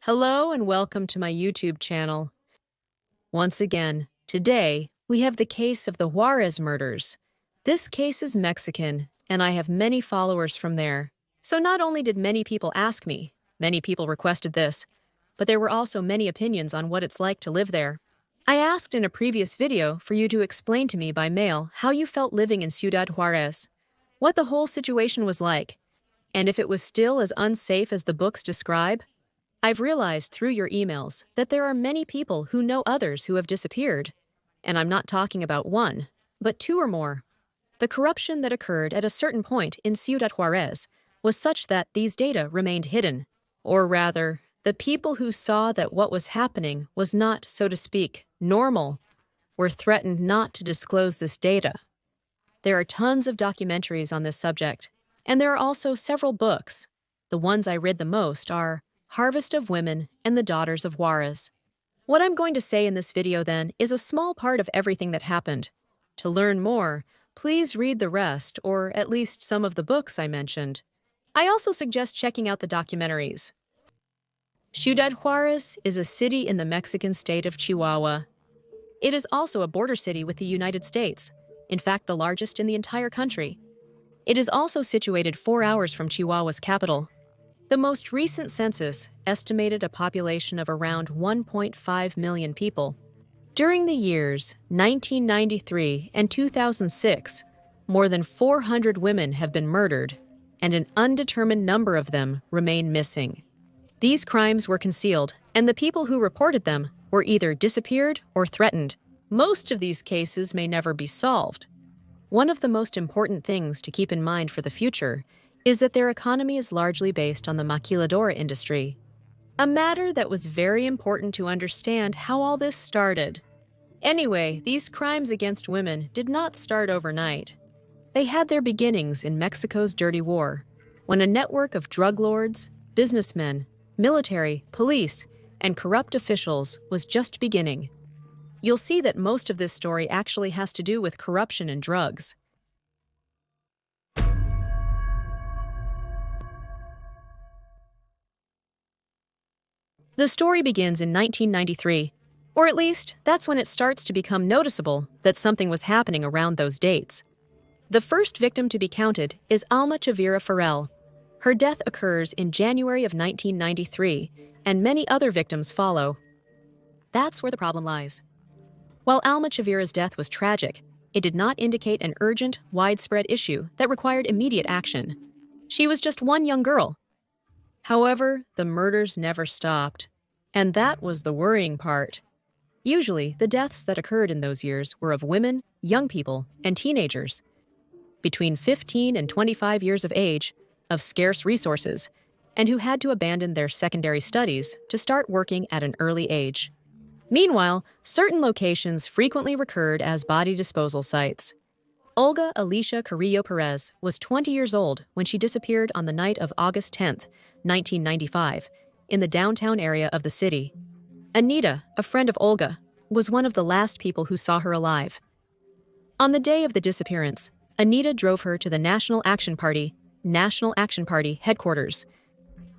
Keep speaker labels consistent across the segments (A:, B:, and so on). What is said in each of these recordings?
A: Hello and welcome to my YouTube channel. Once again, today we have the case of the Juarez murders. This case is Mexican, and I have many followers from there. So not only did many people ask me, many people requested this, but there were also many opinions on what it's like to live there. I asked in a previous video for you to explain to me by mail how you felt living in Ciudad Juarez, what the whole situation was like, and if it was still as unsafe as the books describe. I've realized through your emails that there are many people who know others who have disappeared. And I'm not talking about one, but two or more. The corruption that occurred at a certain point in Ciudad Juarez was such that these data remained hidden. Or rather, the people who saw that what was happening was not, so to speak, normal, were threatened not to disclose this data. There are tons of documentaries on this subject, and there are also several books. The ones I read the most are Harvest of Women and the Daughters of Juarez. What I'm going to say in this video, then, is a small part of everything that happened. To learn more, please read the rest, or at least some of the books I mentioned. I also suggest checking out the documentaries. Ciudad Juarez is a city in the Mexican state of Chihuahua. It is also a border city with the United States, in fact the largest in the entire country. It is also situated 4 hours from Chihuahua's capital. The most recent census estimated a population of around 1.5 million people. During the years 1993 and 2006, more than 400 women have been murdered, and an undetermined number of them remain missing. These crimes were concealed, and the people who reported them were either disappeared or threatened. Most of these cases may never be solved. One of the most important things to keep in mind for the future is that their economy is largely based on the maquiladora industry, a matter that was very important to understand how all this started. Anyway, these crimes against women did not start overnight. They had their beginnings in Mexico's dirty war, when a network of drug lords, businessmen, military, police, and corrupt officials was just beginning. You'll see that most of this story actually has to do with corruption and drugs. The story begins in 1993, or at least that's when it starts to become noticeable that something was happening around those dates. The first victim to be counted is Alma Chavira Farrell. Her death occurs in January of 1993, and many other victims follow. That's where the problem lies. While Alma Chavira's death was tragic, it did not indicate an urgent, widespread issue that required immediate action. She was just one young girl. However, the murders never stopped, and that was the worrying part. Usually, the deaths that occurred in those years were of women, young people, and teenagers, between 15 and 25 years of age, of scarce resources, and who had to abandon their secondary studies to start working at an early age. Meanwhile, certain locations frequently recurred as body disposal sites. Olga Alicia Carrillo Perez was 20 years old when she disappeared on the night of August 10th, 1995, in the downtown area of the city. Anita, a friend of Olga, was one of the last people who saw her alive. On the day of the disappearance, Anita drove her to the National Action Party headquarters.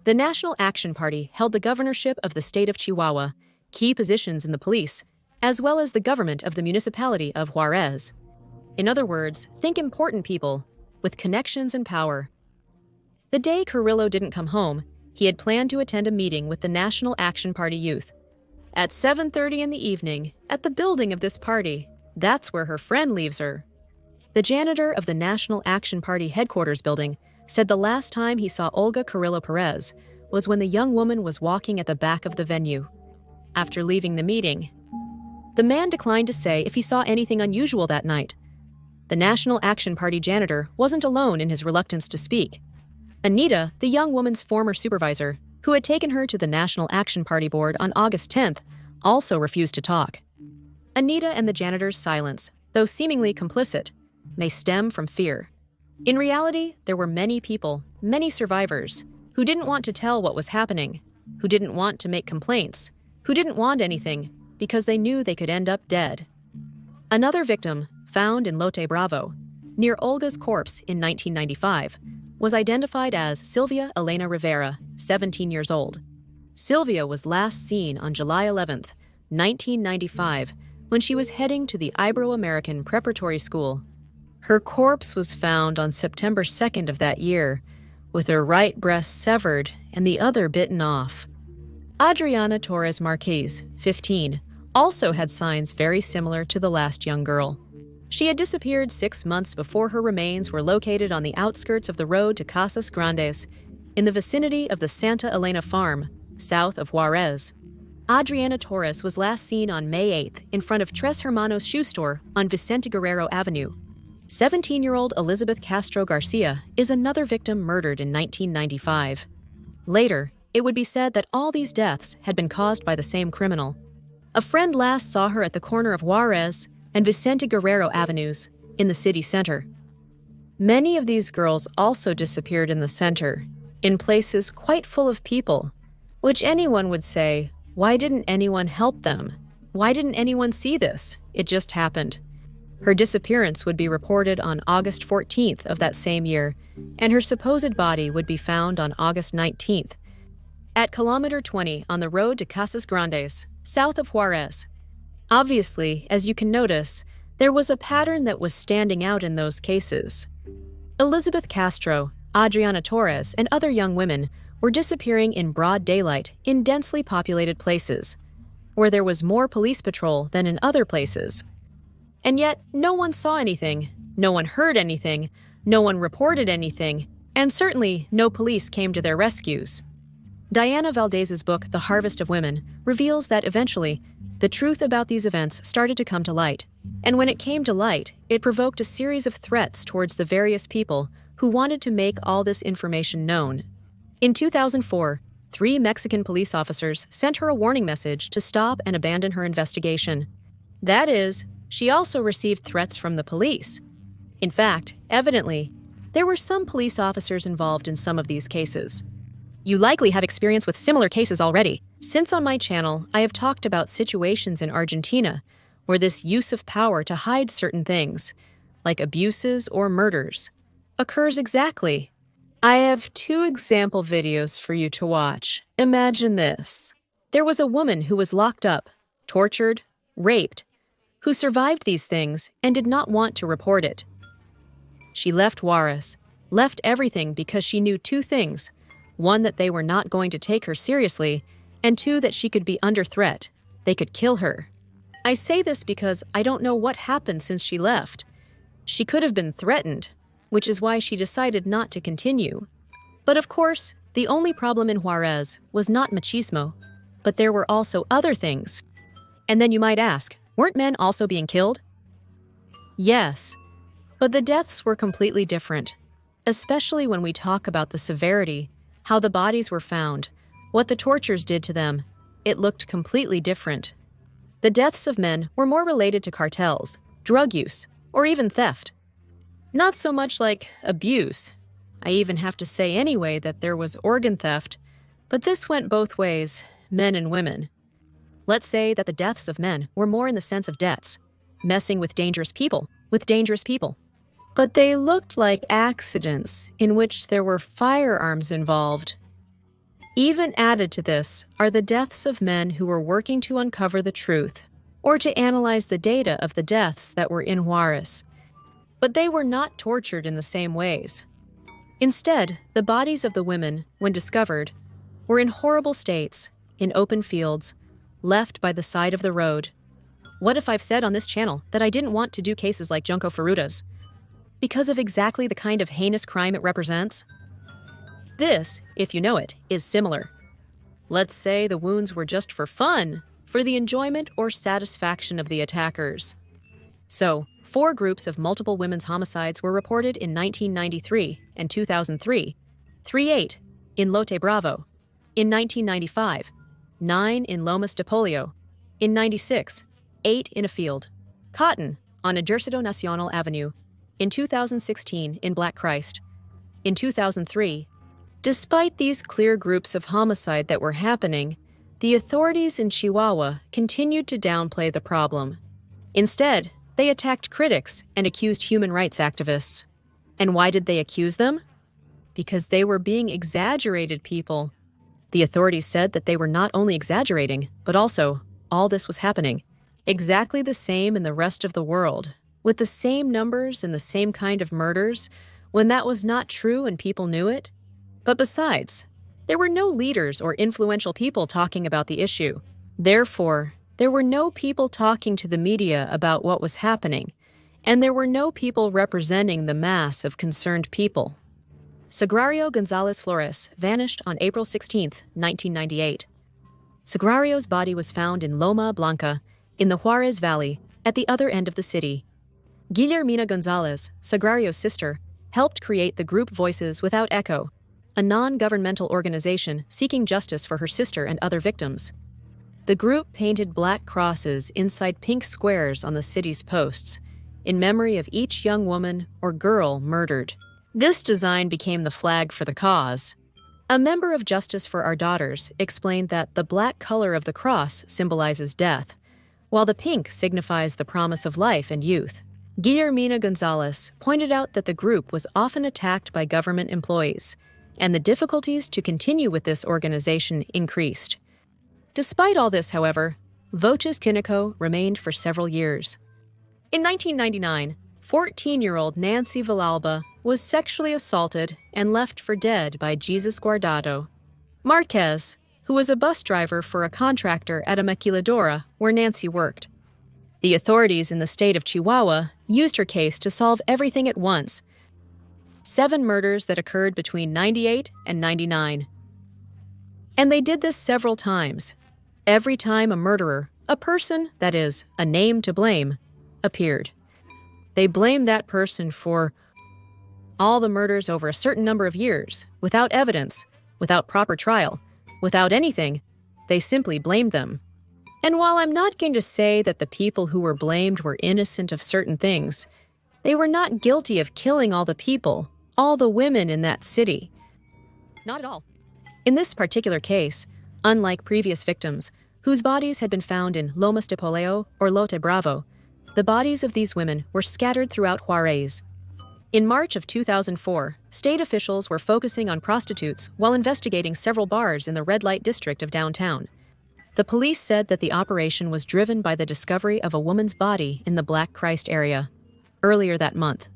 A: The National Action Party held the governorship of the state of Chihuahua, key positions in the police, as well as the government of the municipality of Juarez. In other words, think important people with connections and power. The day Carrillo didn't come home, he had planned to attend a meeting with the National Action Party youth. At 7:30 in the evening, at the building of this party, that's where her friend leaves her. The janitor of the National Action Party headquarters building said the last time he saw Olga Carrillo Perez was when the young woman was walking at the back of the venue. After leaving the meeting, the man declined to say if he saw anything unusual that night. The National Action Party janitor wasn't alone in his reluctance to speak. Anita, the young woman's former supervisor, who had taken her to the National Action Party board on August 10th, also refused to talk. Anita and the janitor's silence, though seemingly complicit, may stem from fear. In reality, there were many people, many survivors, who didn't want to tell what was happening, who didn't want to make complaints, who didn't want anything because they knew they could end up dead. Another victim, found in Lote Bravo, near Olga's corpse in 1995, was identified as Sylvia Elena Rivera, 17 years old. Sylvia was last seen on July 11th, 1995, when she was heading to the Ibero-American Preparatory School. Her corpse was found on September 2nd of that year, with her right breast severed and the other bitten off. Adriana Torres Marquez, 15, also had signs very similar to the last young girl. She had disappeared 6 months before her remains were located on the outskirts of the road to Casas Grandes, in the vicinity of the Santa Elena farm, south of Juarez. Adriana Torres was last seen on May 8th in front of Tres Hermanos shoe store on Vicente Guerrero Avenue. 17-year-old Elizabeth Castro Garcia is another victim murdered in 1995. Later, it would be said that all these deaths had been caused by the same criminal. A friend last saw her at the corner of Juarez and Vicente Guerrero Avenues in the city center. Many of these girls also disappeared in the center, in places quite full of people, which anyone would say, why didn't anyone help them? Why didn't anyone see this? It just happened. Her disappearance would be reported on August 14th of that same year, and her supposed body would be found on August 19th, at kilometer 20 on the road to Casas Grandes, south of Juarez. Obviously, as you can notice, there was a pattern that was standing out in those cases. Elizabeth Castro, Adriana Torres, and other young women were disappearing in broad daylight in densely populated places, where there was more police patrol than in other places. And yet, no one saw anything, no one heard anything, no one reported anything, and certainly no police came to their rescues. Diana Valdez's book, The Harvest of Women, reveals that eventually, the truth about these events started to come to light. And when it came to light, it provoked a series of threats towards the various people who wanted to make all this information known. In 2004, 3 Mexican police officers sent her a warning message to stop and abandon her investigation. That is, she also received threats from the police. In fact, evidently, there were some police officers involved in some of these cases. You likely have experience with similar cases already, since on my channel I have talked about situations in Argentina where this use of power to hide certain things, like abuses or murders, occurs exactly. I have 2 example videos for you to watch. Imagine this. There was a woman who was locked up, tortured, raped, who survived these things and did not want to report it. She left Juarez, left everything because she knew 2 things. 1, that they were not going to take her seriously, and 2, that she could be under threat. They could kill her. I say this because I don't know what happened since she left. She could have been threatened, which is why she decided not to continue. But of course, the only problem in Juarez was not machismo, but there were also other things. And then you might ask, weren't men also being killed? Yes, but the deaths were completely different, especially when we talk about the severity, how the bodies were found, what the tortures did to them. It looked completely different. The deaths of men were more related to cartels, drug use, or even theft. Not so much like abuse. I even have to say anyway that there was organ theft, but this went both ways, men and women. Let's say that the deaths of men were more in the sense of debts, messing with dangerous people. But they looked like accidents in which there were firearms involved. Even added to this are the deaths of men who were working to uncover the truth or to analyze the data of the deaths that were in Juarez. But they were not tortured in the same ways. Instead, the bodies of the women, when discovered, were in horrible states, in open fields, left by the side of the road. What if I've said on this channel that I didn't want to do cases like Junco Ferruta's? Because of exactly the kind of heinous crime it represents? This, if you know it, is similar. Let's say the wounds were just for fun, for the enjoyment or satisfaction of the attackers. So, 4 groups of multiple women's homicides were reported in 1993 and 2003, 38 in Lote Bravo, in 1995, 9 in Lomas de Polio, in 96, 8 in a field, Cotton on Ejercito Nacional Avenue, in 2016 in Black Christ, in 2003. Despite these clear groups of homicide that were happening, the authorities in Chihuahua continued to downplay the problem. Instead, they attacked critics and accused human rights activists. And why did they accuse them? Because they were being exaggerated people. The authorities said that they were not only exaggerating, but also all this was happening exactly the same in the rest of the world, with the same numbers and the same kind of murders, when that was not true and people knew it. But besides, there were no leaders or influential people talking about the issue. Therefore, there were no people talking to the media about what was happening, and there were no people representing the mass of concerned people. Sagrario Gonzalez Flores vanished on April 16, 1998. Sagrario's body was found in Loma Blanca, in the Juarez Valley, at the other end of the city. Guillermina Gonzalez, Sagrario's sister, helped create the group Voices Without Echo, a non-governmental organization seeking justice for her sister and other victims. The group painted black crosses inside pink squares on the city's posts, in memory of each young woman or girl murdered. This design became the flag for the cause. A member of Justice for Our Daughters explained that the black color of the cross symbolizes death, while the pink signifies the promise of life and youth. Guillermina Gonzalez pointed out that the group was often attacked by government employees, and the difficulties to continue with this organization increased. Despite all this, however, Voces Quinico remained for several years. In 1999, 14-year-old Nancy Villalba was sexually assaulted and left for dead by Jesus Guardado. Marquez, who was a bus driver for a contractor at a maquiladora where Nancy worked. The authorities in the state of Chihuahua used her case to solve everything at once. 7 murders that occurred between 98 and 99. And they did this several times. Every time a murderer, a person, that is, a name to blame, appeared. They blamed that person for all the murders over a certain number of years, without evidence, without proper trial, without anything. They simply blamed them. And while I'm not going to say that the people who were blamed were innocent of certain things, they were not guilty of killing all the people, all the women in that city. Not at all. In this particular case, unlike previous victims, whose bodies had been found in Lomas de Poleo or Lote Bravo, the bodies of these women were scattered throughout Juarez. In March of 2004, state officials were focusing on prostitutes while investigating several bars in the red light district of downtown. The police said that the operation was driven by the discovery of a woman's body in the Black Christ area earlier that month.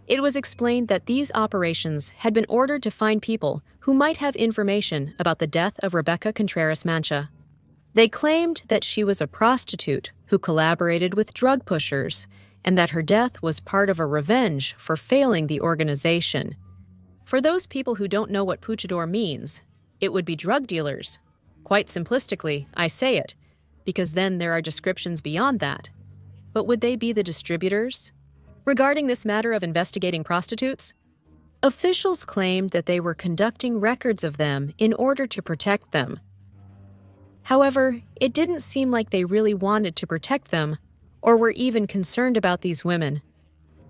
A: It was explained that these operations had been ordered to find people who might have information about the death of Rebecca Contreras Mancha. They claimed that she was a prostitute who collaborated with drug pushers and that her death was part of a revenge for failing the organization. For those people who don't know what puchador means, it would be drug dealers. Quite simplistically, I say it, because then there are descriptions beyond that. But would they be the distributors? Regarding this matter of investigating prostitutes, officials claimed that they were conducting records of them in order to protect them. However, it didn't seem like they really wanted to protect them or were even concerned about these women.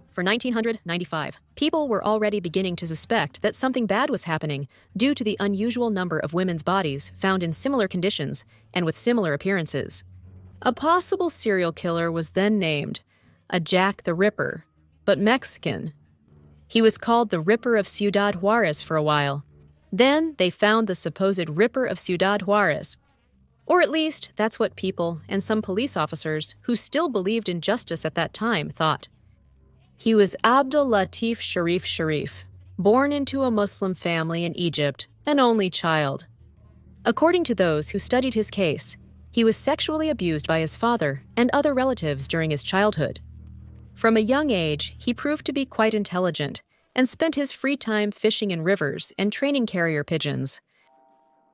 A: For 1995, people were already beginning to suspect that something bad was happening due to the unusual number of women's bodies found in similar conditions and with similar appearances. A possible serial killer was then named, a Jack the Ripper, but Mexican. He was called the Ripper of Ciudad Juarez for a while. Then they found the supposed Ripper of Ciudad Juarez. Or at least, that's what people and some police officers who still believed in justice at that time thought. He was Abdul Latif Sharif, born into a Muslim family in Egypt, an only child. According to those who studied his case, he was sexually abused by his father and other relatives during his childhood. From a young age, he proved to be quite intelligent and spent his free time fishing in rivers and training carrier pigeons.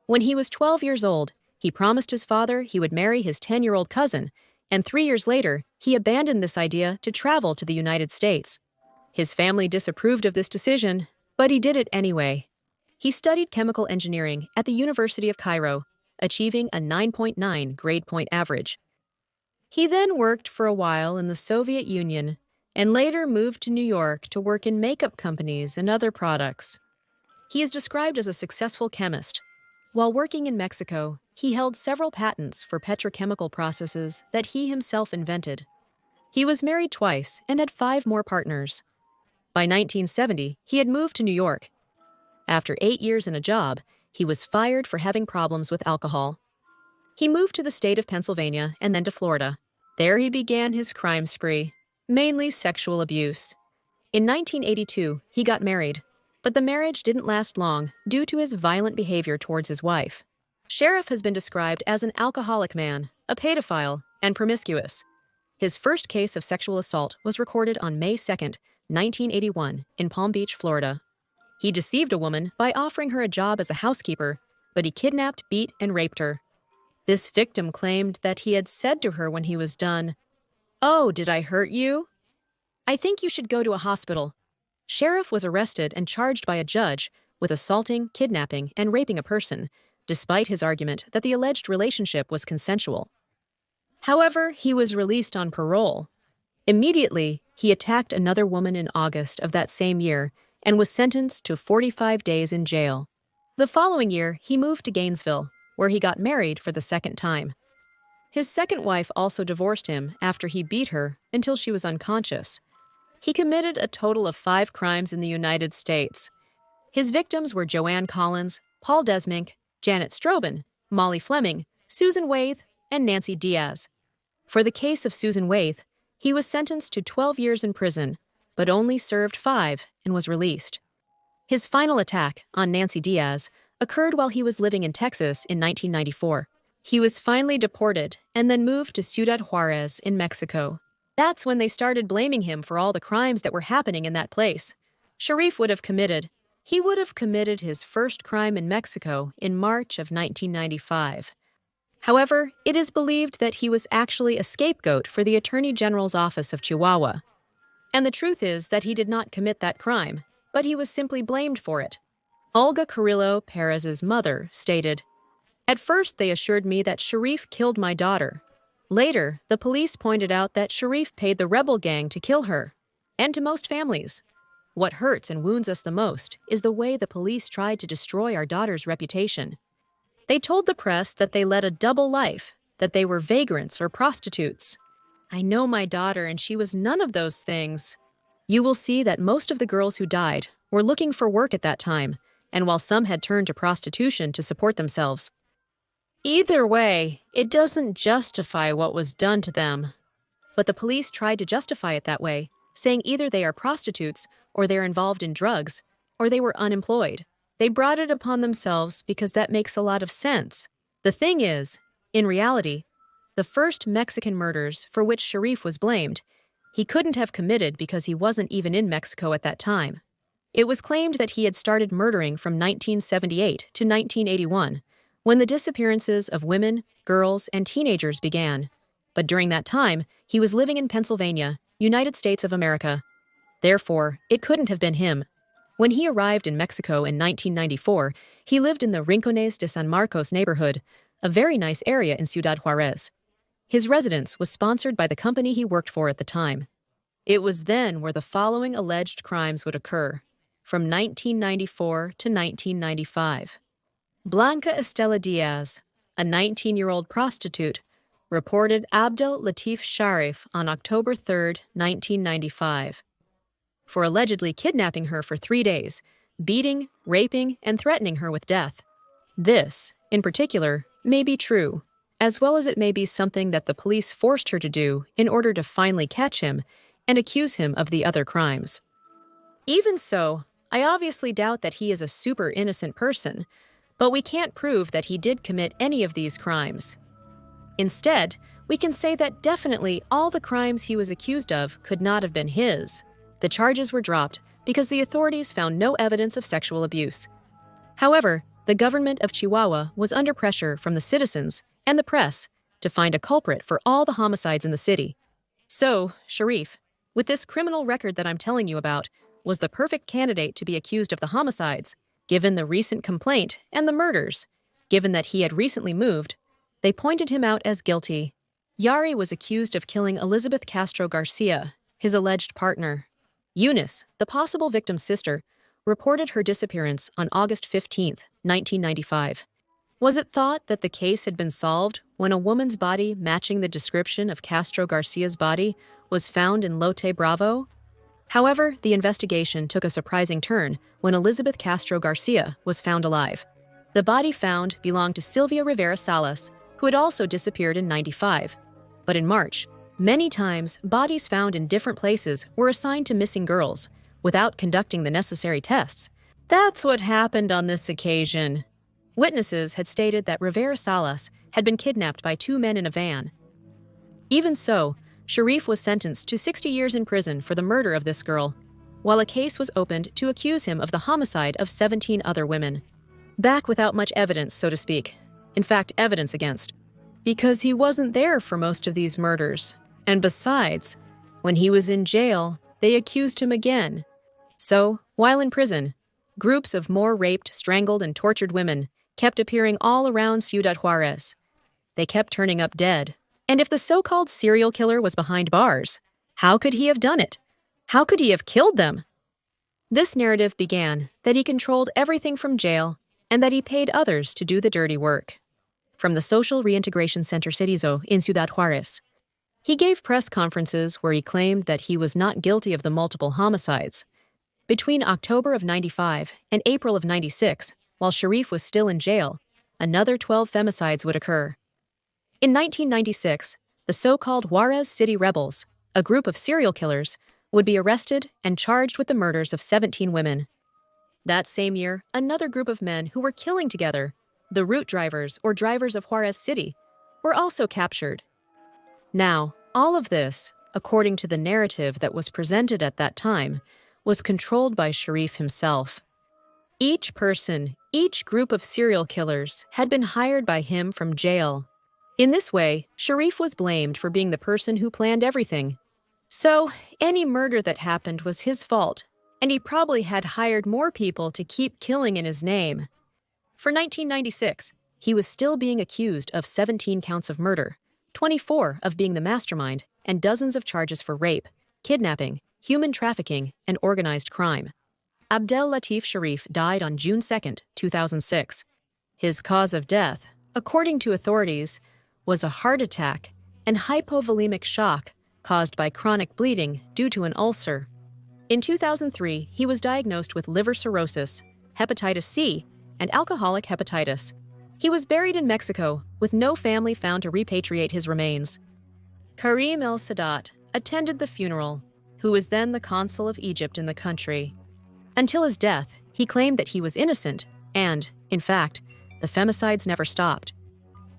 A: When he was 12 years old, he promised his father he would marry his 10-year-old cousin, and 3 years later, he abandoned this idea to travel to the United States. His family disapproved of this decision, but he did it anyway. He studied chemical engineering at the University of Cairo, achieving a 9.9 grade point average. He then worked for a while in the Soviet Union and later moved to New York to work in makeup companies and other products. He is described as a successful chemist. While working in Mexico, he held several patents for petrochemical processes that he himself invented. He was married twice and had 5 more partners. By 1970, he had moved to New York. After 8 years in a job, he was fired for having problems with alcohol. He moved to the state of Pennsylvania and then to Florida. There he began his crime spree, mainly sexual abuse. In 1982, he got married, but the marriage didn't last long due to his violent behavior towards his wife. Sheriff has been described as an alcoholic man, a pedophile, and promiscuous. His first case of sexual assault was recorded on May 2, 1981, in Palm Beach, Florida. He deceived a woman by offering her a job as a housekeeper, but he kidnapped, beat, and raped her. This victim claimed that he had said to her when he was done, "Oh, did I hurt you? I think you should go to a hospital." Sheriff was arrested and charged by a judge with assaulting, kidnapping, and raping a person, despite his argument that the alleged relationship was consensual. However, he was released on parole. Immediately, he attacked another woman in August of that same year and was sentenced to 45 days in jail. The following year, he moved to Gainesville, where he got married for the second time. His second wife also divorced him after he beat her until she was unconscious. He committed a total of 5 crimes in the United States. His victims were Joanne Collins, Paul Desmink, Janet Strobin, Molly Fleming, Susan Waithe, and Nancy Diaz. For the case of Susan Waithe, he was sentenced to 12 years in prison, but only served 5 and was released. His final attack on Nancy Diaz occurred while he was living in Texas in 1994. He was finally deported and then moved to Ciudad Juarez in Mexico. That's when they started blaming him for all the crimes that were happening in that place. Sharif would have committed his first crime in Mexico in March of 1995. However, it is believed that he was actually a scapegoat for the Attorney General's office of Chihuahua. And the truth is that he did not commit that crime, but he was simply blamed for it. Olga Carrillo Perez's mother stated, "At first they assured me that Sharif killed my daughter. Later, the police pointed out that Sharif paid the rebel gang to kill her, and to most families. What hurts and wounds us the most is the way the police tried to destroy our daughter's reputation. They told the press that they led a double life, that they were vagrants or prostitutes. I know my daughter, and she was none of those things. You will see that most of the girls who died were looking for work at that time, and while some had turned to prostitution to support themselves. Either way, it doesn't justify what was done to them." But the police tried to justify it that way, saying either they are prostitutes, or they're involved in drugs, or they were unemployed. They brought it upon themselves because that makes a lot of sense. The thing is, in reality, the first Mexican murders for which Sharif was blamed, he couldn't have committed because he wasn't even in Mexico at that time. It was claimed that he had started murdering from 1978 to 1981, when the disappearances of women, girls, and teenagers began. But during that time, he was living in Pennsylvania, United States of America. Therefore, it couldn't have been him. When he arrived in Mexico in 1994, he lived in the Rincones de San Marcos neighborhood, a very nice area in Ciudad Juarez. His residence was sponsored by the company he worked for at the time. It was then where the following alleged crimes would occur, from 1994 to 1995. Blanca Estela Diaz, a 19-year-old prostitute, reported Abdel Latif Sharif on October 3, 1995. For allegedly kidnapping her for 3 days, beating, raping, and threatening her with death. This, in particular, may be true, as well as it may be something that the police forced her to do in order to finally catch him and accuse him of the other crimes. Even so, I obviously doubt that he is a super innocent person, but we can't prove that he did commit any of these crimes. Instead, we can say that definitely all the crimes he was accused of could not have been his. The charges were dropped because the authorities found no evidence of sexual abuse. However, the government of Chihuahua was under pressure from the citizens and the press to find a culprit for all the homicides in the city. So, Sharif, with this criminal record that I'm telling you about, was the perfect candidate to be accused of the homicides, given the recent complaint and the murders. Given that he had recently moved, they pointed him out as guilty. Yari was accused of killing Elizabeth Castro Garcia, his alleged partner. Eunice, the possible victim's sister, reported her disappearance on August 15, 1995. Was it thought that the case had been solved when a woman's body matching the description of Castro Garcia's body was found in Lote Bravo? However, the investigation took a surprising turn when Elizabeth Castro Garcia was found alive. The body found belonged to Sylvia Rivera Salas, who had also disappeared in '95. But in March, many times bodies found in different places were assigned to missing girls without conducting the necessary tests. That's what happened on this occasion. Witnesses had stated that Rivera Salas had been kidnapped by two men in a van. Even so, Sharif was sentenced to 60 years in prison for the murder of this girl, while a case was opened to accuse him of the homicide of 17 other women. Back without much evidence, so to speak. In fact, evidence against. Because he wasn't there for most of these murders. And besides, when he was in jail, they accused him again. So, while in prison, groups of more raped, strangled, and tortured women kept appearing all around Ciudad Juarez. They kept turning up dead. And if the so-called serial killer was behind bars, how could he have done it? How could he have killed them? This narrative began that he controlled everything from jail and that he paid others to do the dirty work. From the Social Reintegration Center Cerizo in Ciudad Juarez, he gave press conferences where he claimed that he was not guilty of the multiple homicides. Between October of '95 and April of '96, while Sharif was still in jail, another 12 femicides would occur. In 1996, the so-called Juarez City Rebels, a group of serial killers, would be arrested and charged with the murders of 17 women. That same year, another group of men who were killing together, the route drivers or drivers of Juarez City, were also captured. Now, all of this, according to the narrative that was presented at that time, was controlled by Sharif himself. Each person, each group of serial killers had been hired by him from jail. In this way, Sharif was blamed for being the person who planned everything. So, any murder that happened was his fault, and he probably had hired more people to keep killing in his name. For 1996, he was still being accused of 17 counts of murder, 24 of being the mastermind, and dozens of charges for rape, kidnapping, human trafficking, and organized crime. Abdel Latif Sharif died on June 2, 2006. His cause of death, according to authorities, was a heart attack and hypovolemic shock caused by chronic bleeding due to an ulcer. In 2003, he was diagnosed with liver cirrhosis, hepatitis C, and alcoholic hepatitis. He was buried in Mexico, with no family found to repatriate his remains. Karim el-Sadat attended the funeral, who was then the consul of Egypt in the country. Until his death, he claimed that he was innocent, and, in fact, the femicides never stopped.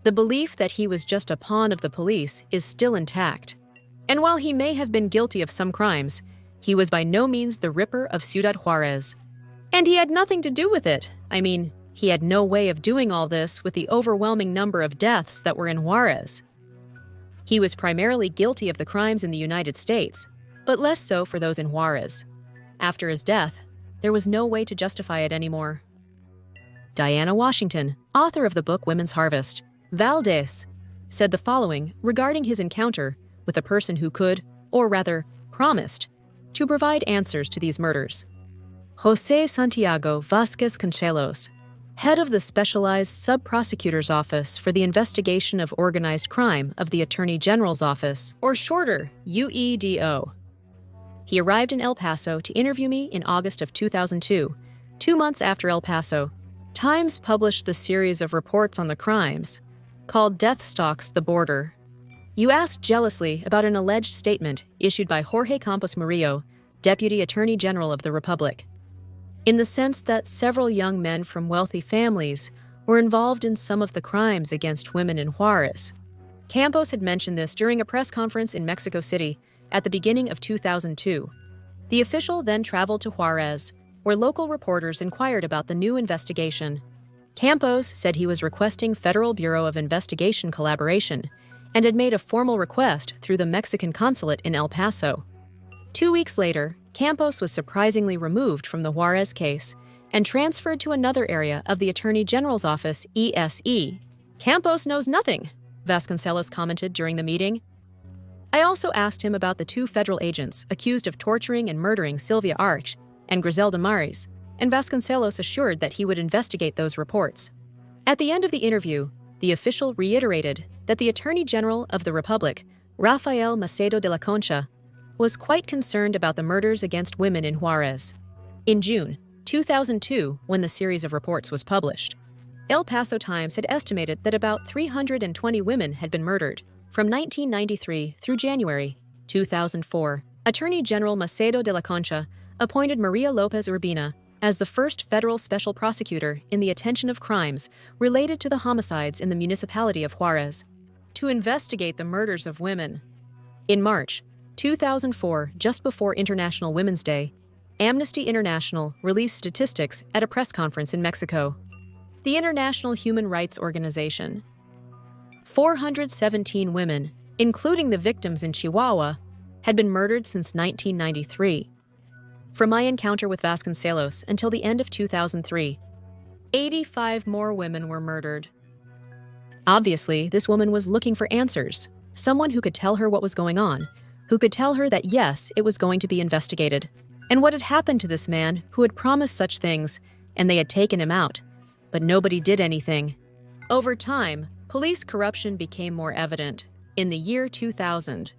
A: The belief that he was just a pawn of the police is still intact. And while he may have been guilty of some crimes, he was by no means the Ripper of Ciudad Juarez. And he had nothing to do with it. I mean, he had no way of doing all this with the overwhelming number of deaths that were in Juarez. He was primarily guilty of the crimes in the United States, but less so for those in Juarez. After his death, there was no way to justify it anymore. Diana Washington, author of the book Women's Harvest, Valdez, said the following regarding his encounter with a person who could, or rather, promised, to provide answers to these murders. José Santiago Vázquez Conchelos, head of the Specialized Sub-Prosecutor's Office for the Investigation of Organized Crime of the Attorney General's Office, or shorter, UEDO. He arrived in El Paso to interview me in August of 2002, 2 months after El Paso. Times published the series of reports on the crimes, called Death Stalks the Border. You asked jealously about an alleged statement issued by Jorge Campos Murillo, Deputy Attorney General of the Republic, in the sense that several young men from wealthy families were involved in some of the crimes against women in Juarez. Campos had mentioned this during a press conference in Mexico City at the beginning of 2002. The official then traveled to Juarez, where local reporters inquired about the new investigation. Campos said he was requesting Federal Bureau of Investigation collaboration and had made a formal request through the Mexican consulate in El Paso. 2 weeks later, Campos was surprisingly removed from the Juarez case and transferred to another area of the Attorney General's Office, ESE. Campos knows nothing, Vasconcelos commented during the meeting. I also asked him about the 2 federal agents accused of torturing and murdering Sylvia Arch and Griselda Maris, and Vasconcelos assured that he would investigate those reports. At the end of the interview, the official reiterated that the Attorney General of the Republic, Rafael Macedo de la Concha, was quite concerned about the murders against women in Juarez. In June 2002, when the series of reports was published, El Paso Times had estimated that about 320 women had been murdered from 1993 through January 2004. Attorney General Macedo de la Concha appointed Maria Lopez Urbina as the first federal special prosecutor in the attention of crimes related to the homicides in the municipality of Juarez to investigate the murders of women. In March 2004, just before International Women's Day, Amnesty International released statistics at a press conference in Mexico. The International Human Rights Organization. 417 women, including the victims in Chihuahua, had been murdered since 1993. From my encounter with Vasconcelos until the end of 2003, 85 more women were murdered. Obviously, this woman was looking for answers, someone who could tell her what was going on, who could tell her that yes, it was going to be investigated, and what had happened to this man who had promised such things, and they had taken him out, but nobody did anything. Over time, police corruption became more evident. In the year 2000,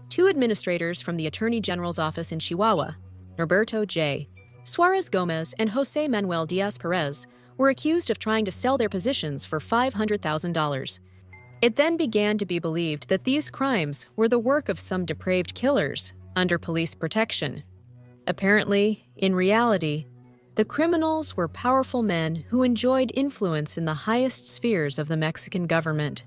A: two administrators from the Attorney General's office in Chihuahua, Norberto J. Suarez Gomez and Jose Manuel Diaz Perez, were accused of trying to sell their positions for $500,000. It then began to be believed that these crimes were the work of some depraved killers under police protection. Apparently, in reality, the criminals were powerful men who enjoyed influence in the highest spheres of the Mexican government.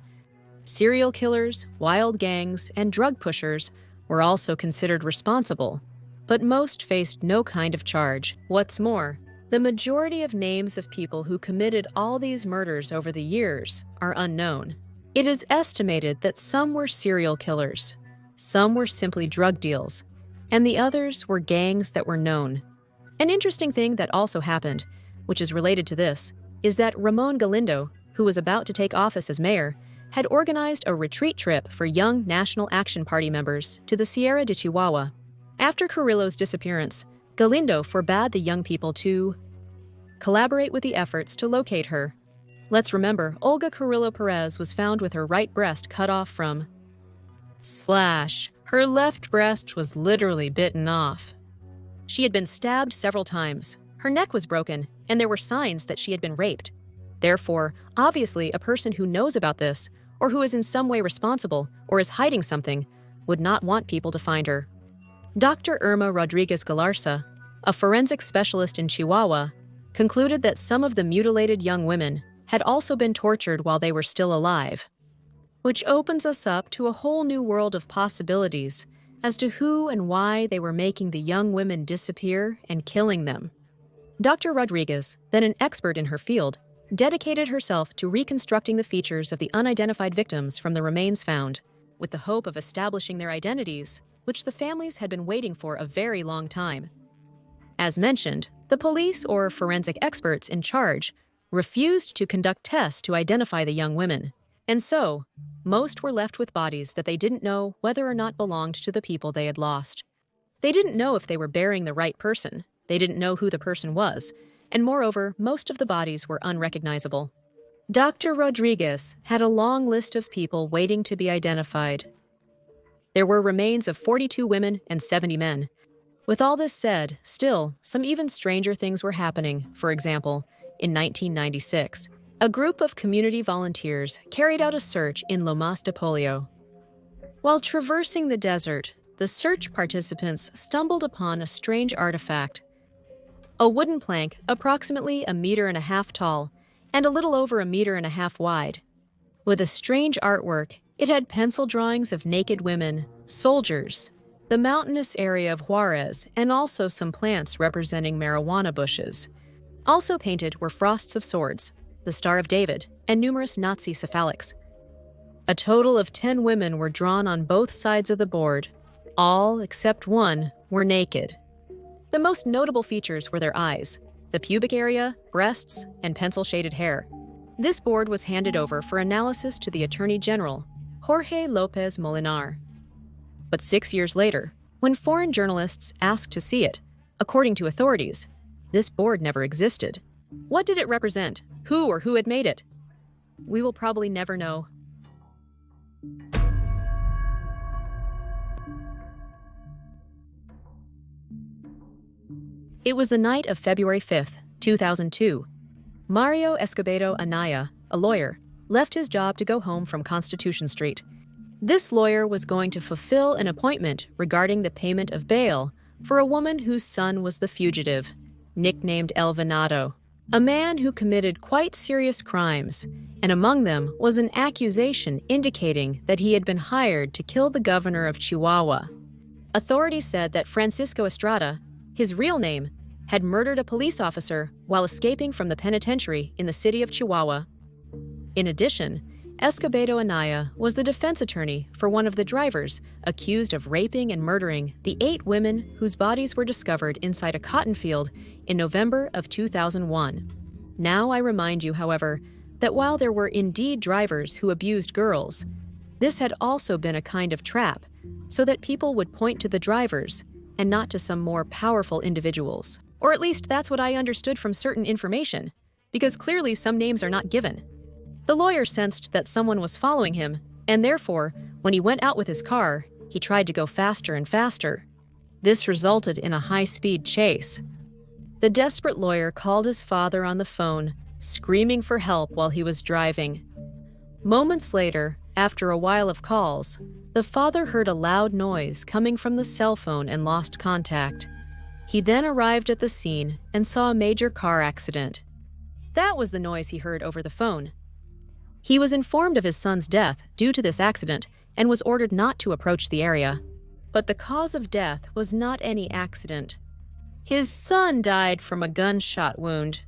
A: Serial killers, wild gangs, and drug pushers were also considered responsible, but most faced no kind of charge. What's more, the majority of names of people who committed all these murders over the years are unknown. It is estimated that some were serial killers, some were simply drug deals, and the others were gangs that were known. An interesting thing that also happened, which is related to this, is that Ramon Galindo, who was about to take office as mayor, had organized a retreat trip for young National Action Party members to the Sierra de Chihuahua. After Carrillo's disappearance, Galindo forbade the young people to collaborate with the efforts to locate her. Let's remember, Olga Carrillo Perez was found with her right breast cut off from her left breast was literally bitten off. She had been stabbed several times, her neck was broken, and there were signs that she had been raped. Therefore, obviously, a person who knows about this, or who is in some way responsible, or is hiding something, would not want people to find her. Dr. Irma Rodriguez Galarza, a forensic specialist in Chihuahua, concluded that some of the mutilated young women had also been tortured while they were still alive, which opens us up to a whole new world of possibilities as to who and why they were making the young women disappear and killing them. Dr. Rodriguez, then an expert in her field, dedicated herself to reconstructing the features of the unidentified victims from the remains found, with the hope of establishing their identities, which the families had been waiting for a very long time. As mentioned, the police or forensic experts in charge refused to conduct tests to identify the young women, and so, most were left with bodies that they didn't know whether or not belonged to the people they had lost. They didn't know if they were burying the right person, they didn't know who the person was, and moreover, most of the bodies were unrecognizable. Dr. Rodriguez had a long list of people waiting to be identified. There were remains of 42 women and 70 men. With all this said, still, some even stranger things were happening. For example, in 1996, a group of community volunteers carried out a search in Lomas de Pollo. While traversing the desert, the search participants stumbled upon a strange artifact. A wooden plank approximately 1.5 meters tall and a little over 1.5 meters wide. With a strange artwork, it had pencil drawings of naked women, soldiers, the mountainous area of Juarez, and also some plants representing marijuana bushes. Also painted were frosts of swords, the Star of David, and numerous Nazi cephalics. A total of 10 women were drawn on both sides of the board. All, except one, were naked. The most notable features were their eyes, the pubic area, breasts, and pencil-shaded hair. This board was handed over for analysis to the Attorney General, Jorge López Molinar. But 6 years later, when foreign journalists asked to see it, according to authorities, this board never existed. What did it represent? Who or who had made it? We will probably never know. It was the night of February 5th, 2002. Mario Escobedo Anaya, a lawyer, left his job to go home from Constitution Street. This lawyer was going to fulfill an appointment regarding the payment of bail for a woman whose son was the fugitive, nicknamed El Venado, a man who committed quite serious crimes, and among them was an accusation indicating that he had been hired to kill the governor of Chihuahua. Authorities said that Francisco Estrada, his real name, had murdered a police officer while escaping from the penitentiary in the city of Chihuahua. In addition, Escobedo Anaya was the defense attorney for one of the drivers accused of raping and murdering the 8 women whose bodies were discovered inside a cotton field in November of 2001. Now I remind you, however, that while there were indeed drivers who abused girls, this had also been a kind of trap so that people would point to the drivers and not to some more powerful individuals. Or at least that's what I understood from certain information, because clearly some names are not given. The lawyer sensed that someone was following him, and therefore, when he went out with his car, he tried to go faster and faster. This resulted in a high-speed chase. The desperate lawyer called his father on the phone, screaming for help while he was driving. Moments later, after a while of calls, the father heard a loud noise coming from the cell phone and lost contact. He then arrived at the scene and saw a major car accident. That was the noise he heard over the phone. He was informed of his son's death due to this accident and was ordered not to approach the area. But the cause of death was not any accident. His son died from a gunshot wound.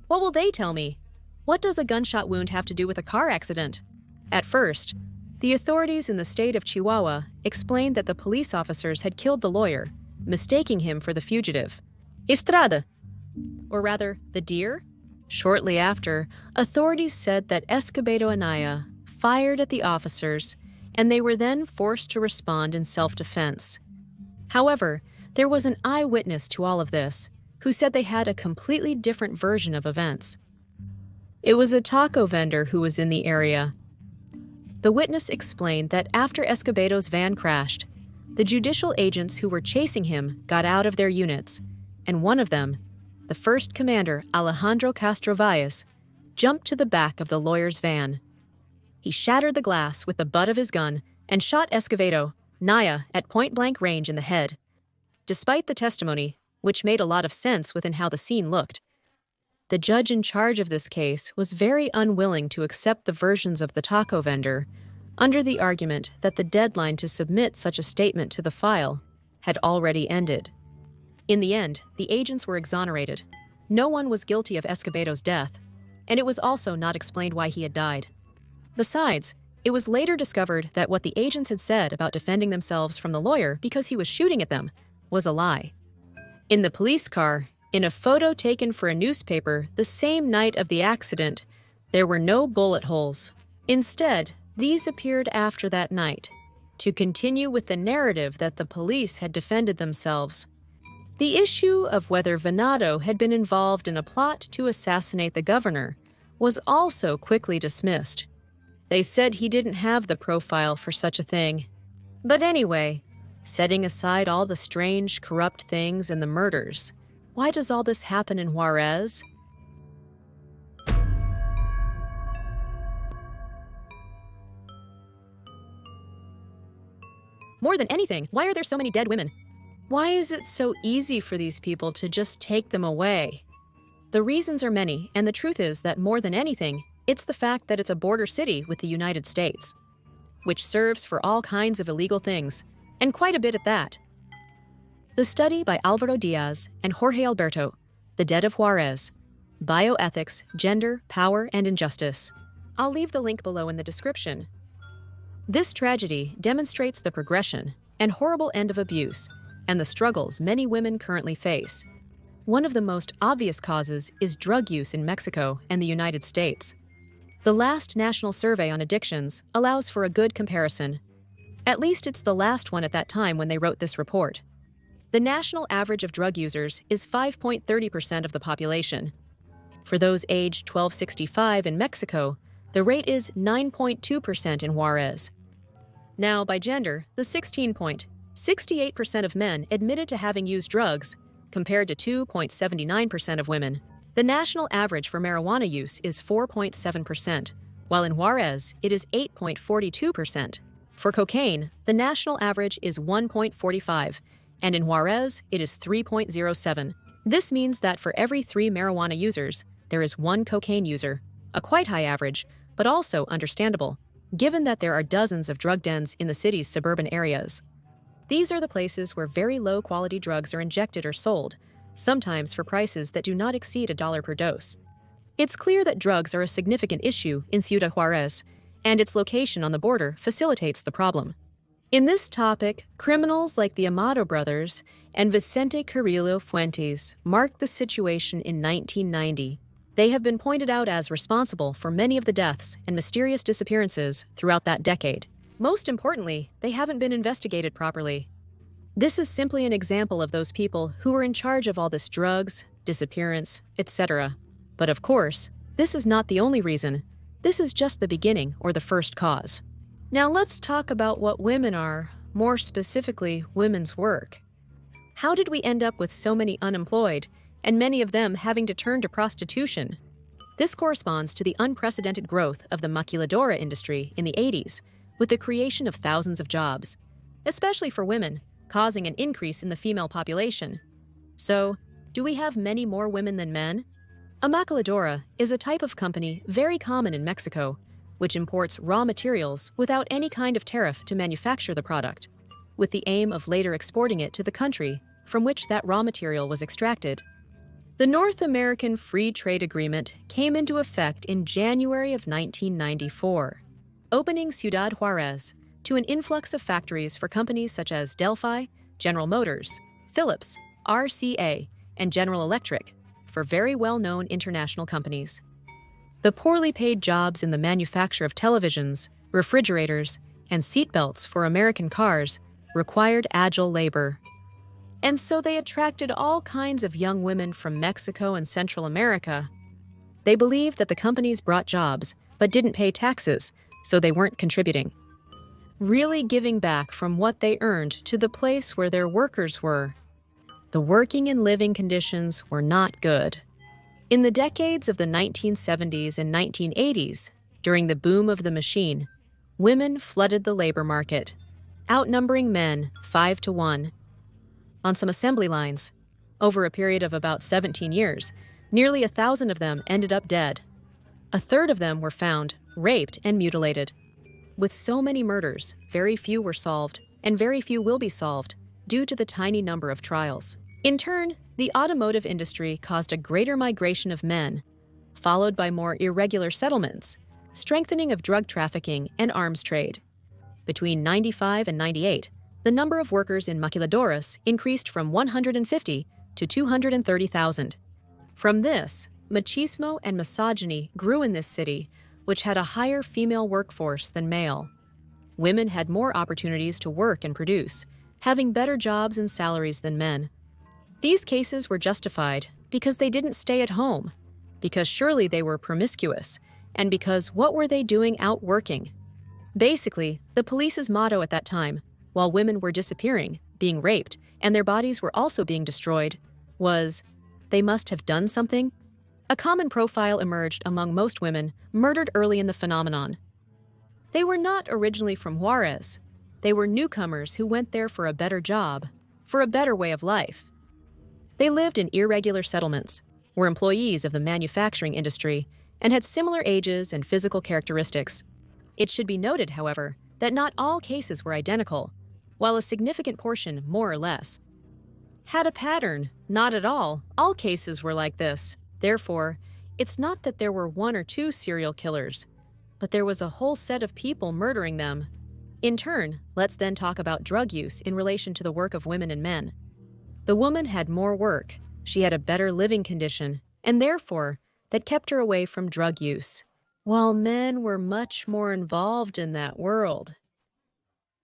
A: What will they tell me? What does a gunshot wound have to do with a car accident? At first, the authorities in the state of Chihuahua explained that the police officers had killed the lawyer, mistaking him for the fugitive, Estrada, or rather, the deer. Shortly after, authorities said that Escobedo Anaya fired at the officers, and they were then forced to respond in self-defense. However, there was an eyewitness to all of this, who said they had a completely different version of events. It was a taco vendor who was in the area. The witness explained that after Escobedo's van crashed, the judicial agents who were chasing him got out of their units, and one of them, the first commander Alejandro Castro Valles, jumped to the back of the lawyer's van. He shattered the glass with the butt of his gun and shot Escobedo, Naya, at point-blank range in the head. Despite the testimony, which made a lot of sense within how the scene looked, the judge in charge of this case was very unwilling to accept the versions of the taco vendor, under the argument that the deadline to submit such a statement to the file had already ended. In the end, the agents were exonerated. No one was guilty of Escobedo's death, and it was also not explained why he had died. Besides, it was later discovered that what the agents had said about defending themselves from the lawyer because he was shooting at them was a lie. In the police car, in a photo taken for a newspaper the same night of the accident, there were no bullet holes. Instead, these appeared after that night, to continue with the narrative that the police had defended themselves. The issue of whether Venado had been involved in a plot to assassinate the governor was also quickly dismissed. They said he didn't have the profile for such a thing. But anyway, setting aside all the strange, corrupt things and the murders, why does all this happen in Juarez? More than anything, why are there so many dead women? Why is it so easy for these people to just take them away? The reasons are many, and the truth is that more than anything, it's the fact that it's a border city with the United States, which serves for all kinds of illegal things, and quite a bit at that. The study by Álvaro Diaz and Jorge Alberto, The Dead of Juarez, Bioethics, Gender, Power, and Injustice. I'll leave the link below in the description. This tragedy demonstrates the progression and horrible end of abuse and the struggles many women currently face. One of the most obvious causes is drug use in Mexico and the United States. The last national survey on addictions allows for a good comparison. At least it's the last one at that time when they wrote this report. The national average of drug users is 5.30% of the population. For those aged 1265 in Mexico, the rate is 9.2% in Juarez. Now, by gender, the 16.68% of men admitted to having used drugs, compared to 2.79% of women. The national average for marijuana use is 4.7%, while in Juarez it is 8.42%. For cocaine, the national average is 1.45, and in Juarez it is 3.07. This means that for every 3 marijuana users, there is 1 cocaine user, a quite high average, but also understandable, given that there are dozens of drug dens in the city's suburban areas. These are the places where very low-quality drugs are injected or sold, sometimes for prices that do not exceed $1 per dose. It's clear that drugs are a significant issue in Ciudad Juarez, and its location on the border facilitates the problem. In this topic, criminals like the Amado brothers and Vicente Carrillo Fuentes marked the situation in 1990. They have been pointed out as responsible for many of the deaths and mysterious disappearances throughout that decade. Most importantly, they haven't been investigated properly. This is simply an example of those people who were in charge of all this drugs, disappearance, etc. But of course, this is not the only reason. This is just the beginning or the first cause. Now let's talk about what women are, more specifically, women's work. How did we end up with so many unemployed, and many of them having to turn to prostitution? This corresponds to the unprecedented growth of the maquiladora industry in the 80s, with the creation of thousands of jobs, especially for women, causing an increase in the female population. So, do we have many more women than men? A maquiladora is a type of company very common in Mexico, which imports raw materials without any kind of tariff to manufacture the product, with the aim of later exporting it to the country from which that raw material was extracted. The North American Free Trade Agreement came into effect in January of 1994, opening Ciudad Juarez to an influx of factories for companies such as Delphi, General Motors, Philips, RCA, and General Electric, for very well-known international companies. The poorly paid jobs in the manufacture of televisions, refrigerators, and seatbelts for American cars required agile labor. And so they attracted all kinds of young women from Mexico and Central America. They believed that the companies brought jobs, but didn't pay taxes, so they weren't contributing, really giving back from what they earned to the place where their workers were. The working and living conditions were not good. In the decades of the 1970s and 1980s, during the boom of the machine, women flooded the labor market, outnumbering men 5-1. On some assembly lines, over a period of about 17 years, nearly 1,000 of them ended up dead. A third of them were found, raped, and mutilated. With so many murders, very few were solved, and very few will be solved, due to the tiny number of trials. In turn, the automotive industry caused a greater migration of men, followed by more irregular settlements, strengthening of drug trafficking and arms trade. Between 95 and 98, the number of workers in maquiladoras increased from 150 to 230,000. From this, machismo and misogyny grew in this city, which had a higher female workforce than male. Women had more opportunities to work and produce, having better jobs and salaries than men. These cases were justified because they didn't stay at home, because surely they were promiscuous, and because what were they doing out working? Basically, the police's motto at that time, while women were disappearing, being raped, and their bodies were also being destroyed, was, they must have done something. A common profile emerged among most women murdered early in the phenomenon. They were not originally from Juarez. They were newcomers who went there for a better job, for a better way of life. They lived in irregular settlements, were employees of the manufacturing industry, and had similar ages and physical characteristics. It should be noted, however, that not all cases were identical, while a significant portion more or less had a pattern. Not at all. All cases were like this. Therefore, it's not that there were 1 or 2 serial killers, but there was a whole set of people murdering them. In turn, let's then talk about drug use in relation to the work of women and men. The woman had more work, she had a better living condition, and therefore, that kept her away from drug use, while men were much more involved in that world.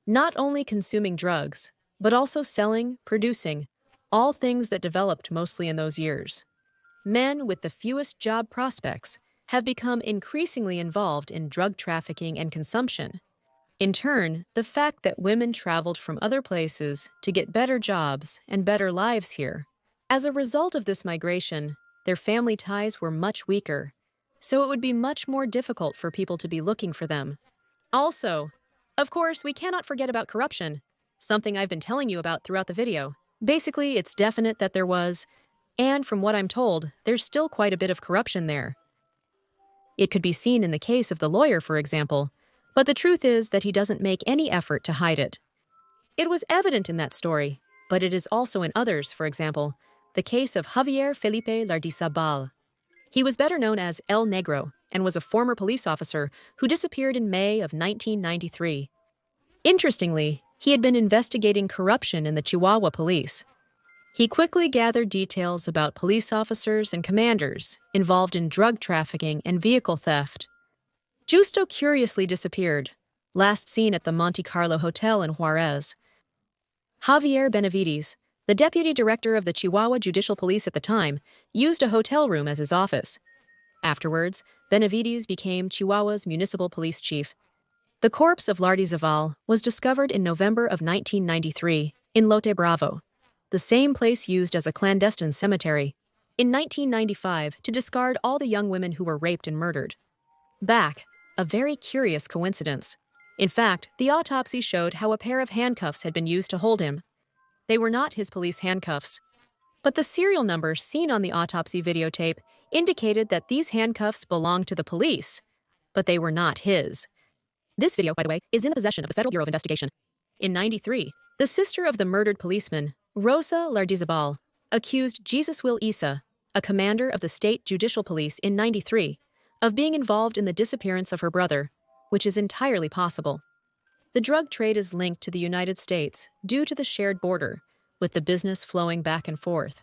A: Not only consuming drugs, but also selling, producing, all things that developed mostly in those years. Men with the fewest job prospects have become increasingly involved in drug trafficking and consumption. In turn, the fact that women traveled from other places to get better jobs and better lives here. As a result of this migration, their family ties were much weaker, so it would be much more difficult for people to be looking for them. Also, of course, we cannot forget about corruption, something I've been telling you about throughout the video. Basically, it's definite that there was, and from what I'm told, there's still quite a bit of corruption there. It could be seen in the case of the lawyer, for example, but the truth is that he doesn't make any effort to hide it. It was evident in that story, but it is also in others, for example, the case of Javier Felipe Lardizabal. He was better known as El Negro and was a former police officer who disappeared in May of 1993. Interestingly, he had been investigating corruption in the Chihuahua police. He quickly gathered details about police officers and commanders involved in drug trafficking and vehicle theft. Justo curiously disappeared, last seen at the Monte Carlo Hotel in Juarez. Javier Benavides, the deputy director of the Chihuahua Judicial Police at the time, used a hotel room as his office. Afterwards, Benavides became Chihuahua's municipal police chief. The corpse of Lardizabal was discovered in November of 1993 in Lote Bravo, the same place used as a clandestine cemetery, in 1995 to discard all the young women who were raped and murdered. A very curious coincidence. In fact, the autopsy showed how a pair of handcuffs had been used to hold him. They were not his police handcuffs, but the serial number seen on the autopsy videotape indicated that these handcuffs belonged to the police, but they were not his. This video, by the way, is in the possession of the Federal Bureau of Investigation. In '93, the sister of the murdered policeman, Rosa Lardizabal, accused Jesus Will Issa, a commander of the state judicial police in '93, of being involved in the disappearance of her brother, which is entirely possible. The drug trade is linked to the United States due to the shared border, with the business flowing back and forth.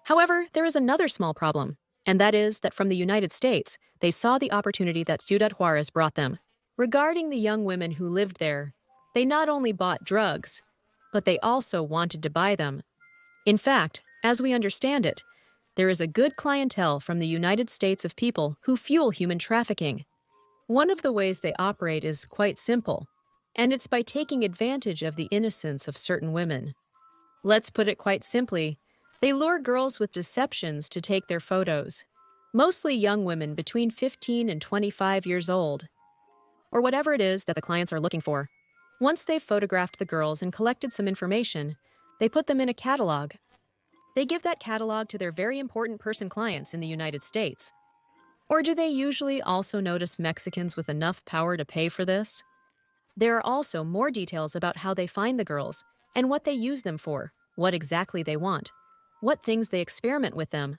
A: However, there is another small problem, and that is that from the United States, they saw the opportunity that Ciudad Juarez brought them. Regarding the young women who lived there, they not only bought drugs, but they also wanted to buy them. In fact, as we understand it, there is a good clientele from the United States of people who fuel human trafficking. One of the ways they operate is quite simple, and it's by taking advantage of the innocence of certain women. Let's put it quite simply, they lure girls with deceptions to take their photos, mostly young women between 15 and 25 years old, or whatever it is that the clients are looking for. Once they've photographed the girls and collected some information, they put them in a catalog. They give that catalog to their very important person clients in the United States. Or do they usually also notice Mexicans with enough power to pay for this? There are also more details about how they find the girls and what they use them for, what exactly they want, what things they experiment with them.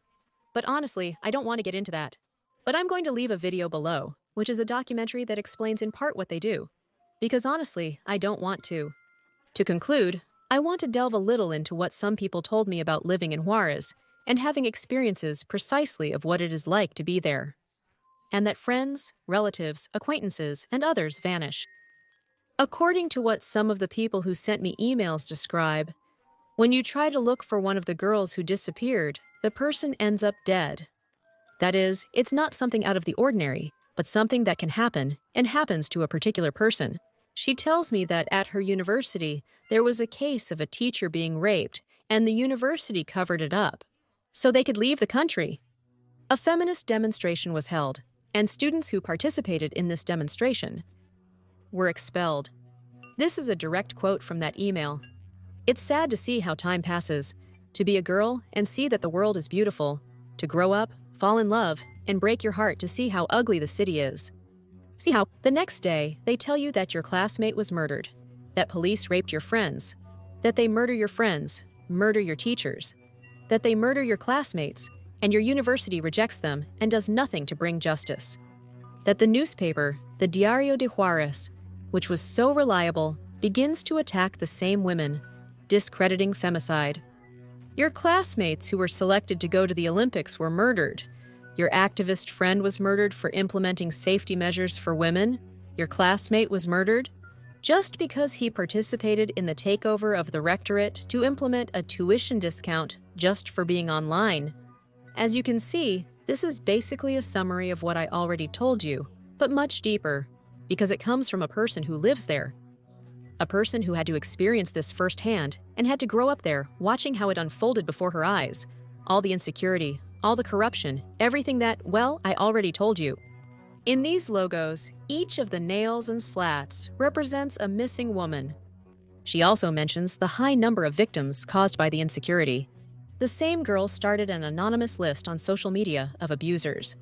A: But honestly, I don't want to get into that. But I'm going to leave a video below, which is a documentary that explains in part what they do. Because honestly, I don't want to. To conclude, I want to delve a little into what some people told me about living in Juarez and having experiences precisely of what it is like to be there. And that friends, relatives, acquaintances, and others vanish. According to what some of the people who sent me emails describe, when you try to look for one of the girls who disappeared, the person ends up dead. That is, it's not something out of the ordinary, but something that can happen and happens to a particular person. She tells me that at her university, there was a case of a teacher being raped, and the university covered it up, so they could leave the country. A feminist demonstration was held, and students who participated in this demonstration were expelled. This is a direct quote from that email. It's sad to see how time passes, to be a girl and see that the world is beautiful, to grow up, fall in love, and break your heart to see how ugly the city is. See how the next day they tell you that your classmate was murdered, that police raped your friends, that they murder your friends, murder your teachers, that they murder your classmates, and your university rejects them and does nothing to bring justice. That the newspaper, the Diario de Juarez, which was so reliable, begins to attack the same women, discrediting femicide. Your classmates who were selected to go to the Olympics were murdered. Your activist friend was murdered for implementing safety measures for women. Your classmate was murdered just because he participated in the takeover of the rectorate to implement a tuition discount just for being online. As you can see, this is basically a summary of what I already told you, but much deeper, because it comes from a person who lives there. A person who had to experience this firsthand and had to grow up there, watching how it unfolded before her eyes. All the insecurity, all the corruption, everything that, well, I already told you. In these logos, each of the nails and slats represents a missing woman. She also mentions the high number of victims caused by the insecurity. The same girl started an anonymous list on social media of abusers,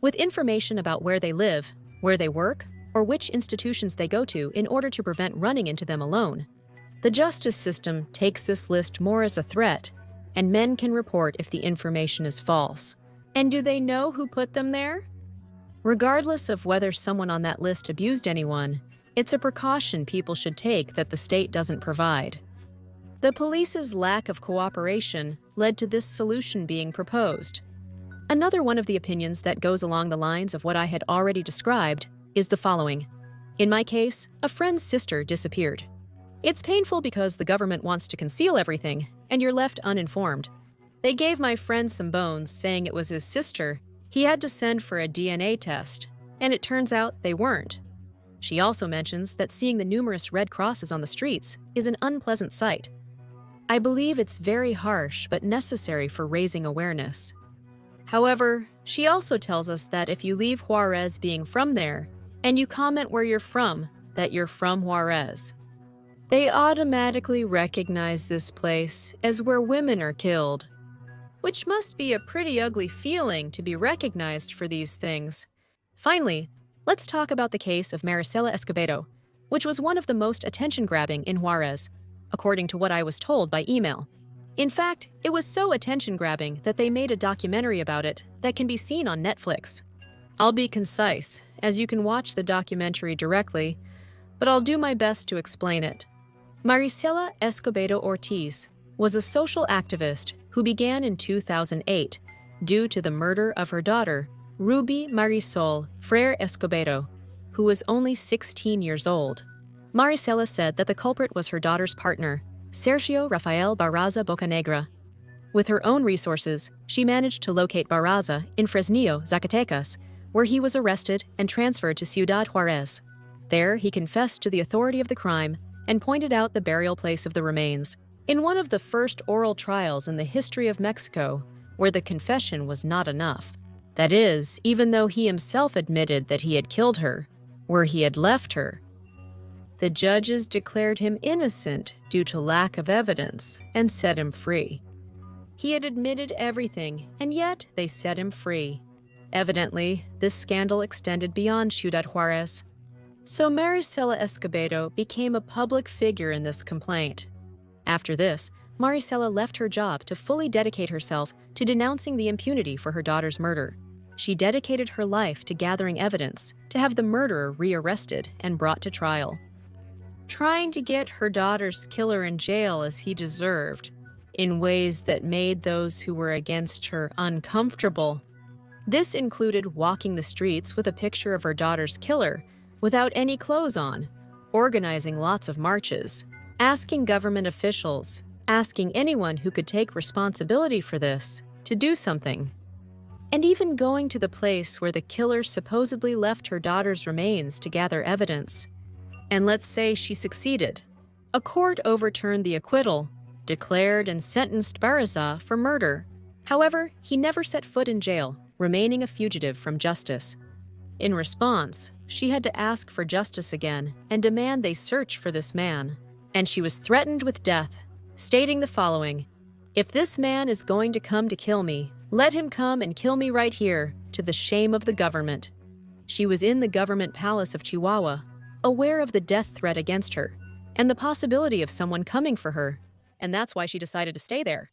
A: with information about where they live, where they work, or which institutions they go to in order to prevent running into them alone. The justice system takes this list more as a threat, and men can report if the information is false. And do they know who put them there? Regardless of whether someone on that list abused anyone, it's a precaution people should take that the state doesn't provide. The police's lack of cooperation led to this solution being proposed. Another one of the opinions that goes along the lines of what I had already described is the following. In my case, a friend's sister disappeared. It's painful because the government wants to conceal everything, and you're left uninformed. They gave my friend some bones, saying it was his sister. He had to send for a DNA test, and it turns out they weren't. She also mentions that seeing the numerous red crosses on the streets is an unpleasant sight. I believe it's very harsh but necessary for raising awareness. However, she also tells us that if you leave Juarez being from there, and you comment where you're from, that you're from Juarez, they automatically recognize this place as where women are killed, which must be a pretty ugly feeling to be recognized for these things. Finally, let's talk about the case of Marisela Escobedo, which was one of the most attention-grabbing in Juarez, according to what I was told by email. In fact, it was so attention-grabbing that they made a documentary about it that can be seen on Netflix. I'll be concise, as you can watch the documentary directly, but I'll do my best to explain it. Marisela Escobedo Ortiz was a social activist who began in 2008 due to the murder of her daughter, Ruby Marisol Freire Escobedo, who was only 16 years old. Marisela said that the culprit was her daughter's partner, Sergio Rafael Barraza Bocanegra. With her own resources, she managed to locate Barraza in Fresnillo, Zacatecas, where he was arrested and transferred to Ciudad Juarez. There, he confessed to the authority of the crime and pointed out the burial place of the remains, in one of the first oral trials in the history of Mexico, where the confession was not enough. That is, even though he himself admitted that he had killed her, where he had left her. The judges declared him innocent due to lack of evidence and set him free. He had admitted everything, and yet they set him free. Evidently, this scandal extended beyond Ciudad Juarez. So Marisela Escobedo became a public figure in this complaint. After this, Marisela left her job to fully dedicate herself to denouncing the impunity for her daughter's murder. She dedicated her life to gathering evidence to have the murderer rearrested and brought to trial, trying to get her daughter's killer in jail as he deserved, in ways that made those who were against her uncomfortable. This included walking the streets with a picture of her daughter's killer without any clothes on, organizing lots of marches, asking government officials, asking anyone who could take responsibility for this to do something, and even going to the place where the killer supposedly left her daughter's remains to gather evidence. And let's say she succeeded. A court overturned the acquittal, declared and sentenced Barraza for murder. However, he never set foot in jail, remaining a fugitive from justice. In response, she had to ask for justice again and demand they search for this man. And she was threatened with death, stating the following: "If this man is going to come to kill me, let him come and kill me right here, to the shame of the government." She was in the government palace of Chihuahua, aware of the death threat against her, and the possibility of someone coming for her, and that's why she decided to stay there.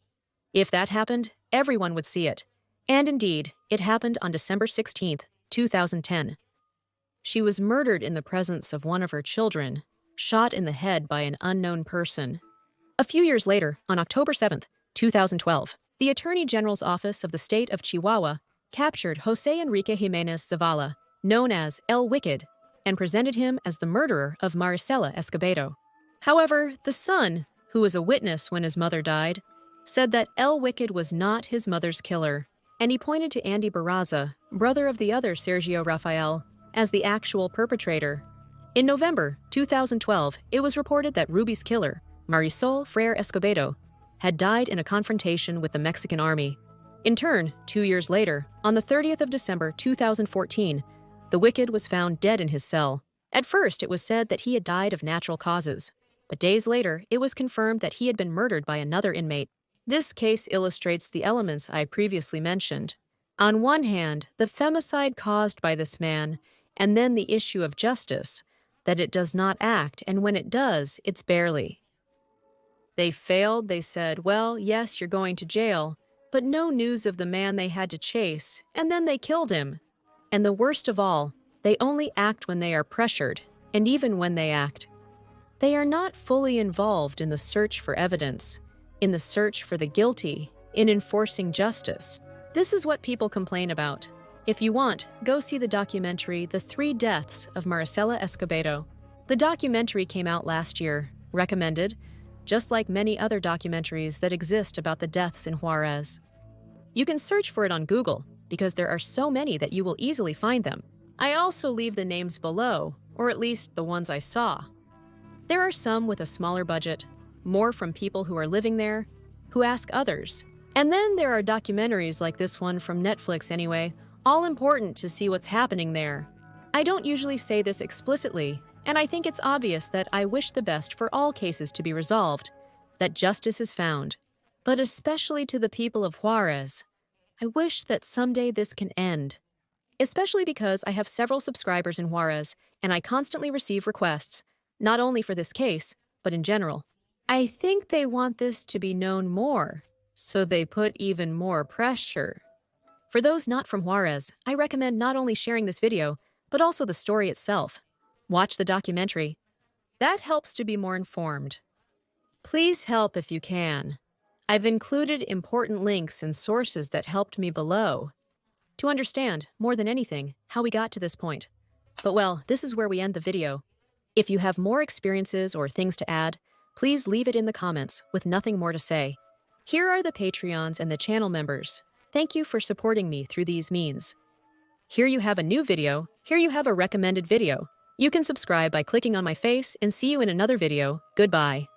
A: If that happened, everyone would see it. And indeed, it happened on December 16th, 2010. She was murdered in the presence of one of her children, shot in the head by an unknown person. A few years later, on October 7th, 2012, the Attorney General's Office of the State of Chihuahua captured Jose Enrique Jimenez Zavala, known as El Wicked, and presented him as the murderer of Marisela Escobedo. However, the son, who was a witness when his mother died, said that El Wicked was not his mother's killer, and he pointed to Andy Barraza, brother of the other Sergio Rafael, as the actual perpetrator. In November 2012, it was reported that Ruby's killer, Marisol Freire Escobedo, had died in a confrontation with the Mexican army. In turn, 2 years later, on the 30th of December 2014, the wicked was found dead in his cell. At first, it was said that he had died of natural causes, but days later, it was confirmed that he had been murdered by another inmate. This case illustrates the elements I previously mentioned. On one hand, the femicide caused by this man, and then the issue of justice, that it does not act, and when it does, it's barely. They failed, they said, well, yes, you're going to jail, but no news of the man they had to chase, and then they killed him. And the worst of all, they only act when they are pressured, and even when they act, they are not fully involved in the search for evidence, in the search for the guilty, in enforcing justice. This is what people complain about. If you want, go see the documentary The 3 Deaths of Marisela Escobedo. The documentary came out last year, recommended, just like many other documentaries that exist about the deaths in Juarez. You can search for it on Google, because there are so many that you will easily find them. I also leave the names below, or at least the ones I saw. There are some with a smaller budget, more from people who are living there, who ask others. And then there are documentaries like this one from Netflix anyway, all important to see what's happening there. I don't usually say this explicitly, and I think it's obvious that I wish the best for all cases to be resolved, that justice is found. But especially to the people of Juarez, I wish that someday this can end. Especially because I have several subscribers in Juarez, and I constantly receive requests, not only for this case, but in general. I think they want this to be known more, so they put even more pressure. For those not from Juarez, I recommend not only sharing this video, but also the story itself. Watch the documentary. That helps to be more informed. Please help if you can. I've included important links and sources that helped me below, to understand, more than anything, how we got to this point. But well, this is where we end the video. If you have more experiences or things to add, please leave it in the comments with nothing more to say. Here are the Patreons and the channel members. Thank you for supporting me through these means. Here you have a new video. Here you have a recommended video. You can subscribe by clicking on my face and see you in another video. Goodbye.